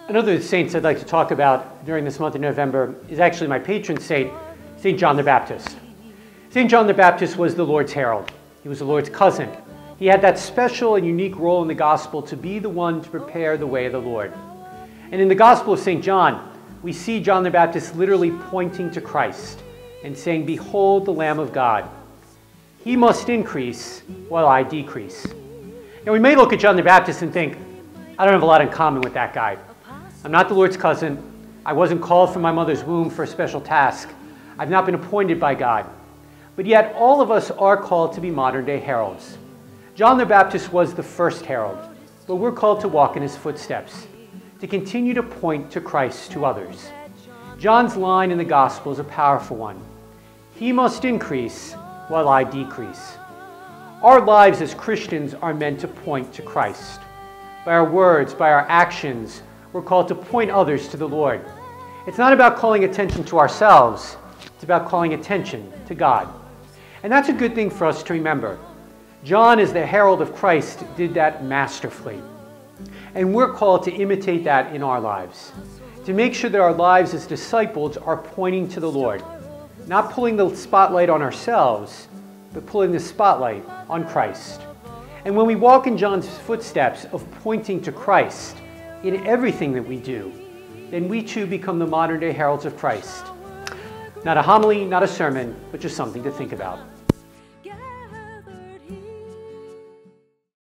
Another of the saints I'd like to talk about during this month of November is actually my patron saint, St. John the Baptist. St. John the Baptist was the Lord's herald. He was the Lord's cousin. He had that special and unique role in the gospel to be the one to prepare the way of the Lord. And in the Gospel of St. John, we see John the Baptist literally pointing to Christ and saying, "Behold the Lamb of God. He must increase while I decrease." Now we may look at John the Baptist and think, I don't have a lot in common with that guy. I'm not the Lord's cousin. I wasn't called from my mother's womb for a special task. I've not been appointed by God. But yet all of us are called to be modern-day heralds. John the Baptist was the first herald, but we're called to walk in his footsteps, to continue to point to Christ to others. John's line in the gospel is a powerful one. He must increase while I decrease. Our lives as Christians are meant to point to Christ. By our words, by our actions, we're called to point others to the Lord. It's not about calling attention to ourselves, it's about calling attention to God. And that's a good thing for us to remember. John, as the herald of Christ, did that masterfully. And we're called to imitate that in our lives, to make sure that our lives as disciples are pointing to the Lord, not pulling the spotlight on ourselves, but pulling the spotlight on Christ. And when we walk in John's footsteps of pointing to Christ in everything that we do, then we too become the modern-day heralds of Christ. Not a homily, not a sermon, but just something to think about.